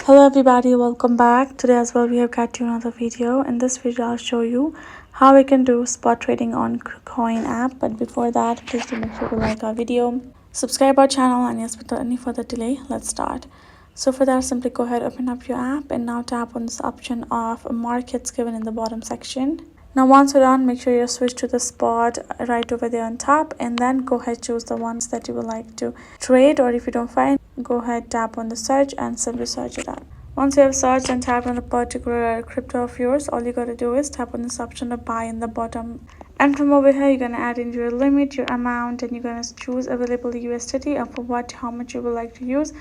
Hello everybody, welcome back. Today as well we have got you another video. In this video I'll show you how we can do spot trading on Kucoin app. But before that, please do make sure to like our video, subscribe our channel, and yes, without any further delay, let's start. So for that, simply go ahead, open up your app, and now tap on this option of markets given in the bottom section. Now once you're done, make sure you switch to the spot right over there on top, and then go ahead, choose the ones that you would like to trade, or if you don't find, go ahead, tap on the search and simply search it out. Once you have searched and tapped on the particular crypto of yours, all you gotta do is tap on this option to buy in the bottom, and from over here you're gonna add in your limit, your amount, and you're gonna choose available USDT and for how much you would like to use.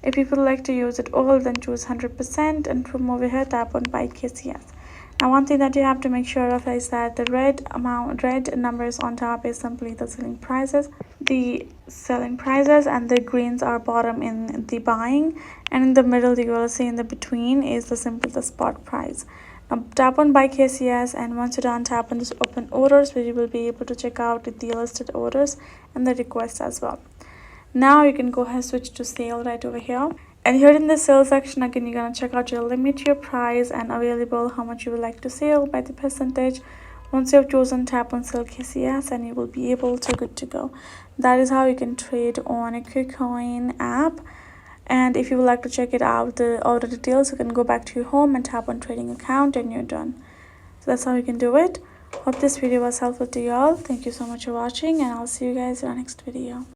If you would like to use it all, then choose 100%, and from over here tap on buy KCS. Now one thing that you have to make sure of is that the red numbers on top is simply the selling prices, and the greens are bottom in the buying, and in the middle you will see in the between is the spot price. Now tap on buy KCS, and once you're done, tap on this open orders, where you will be able to check out the listed orders and the requests as well. Now you can go ahead and switch to sale right over here, and here in the sale section again you're gonna check out your limit, your price, and available, how much you would like to sell by the percentage. Once you have chosen, tap on sell KCS and you will be able to good to go. That is how you can trade on a Kucoin app. And if you would like to check it out, all the details, you can go back to your home and tap on trading account and you're done. So that's how you can do it. Hope this video was helpful to you all. Thank you so much for watching, and I'll see you guys in our next video.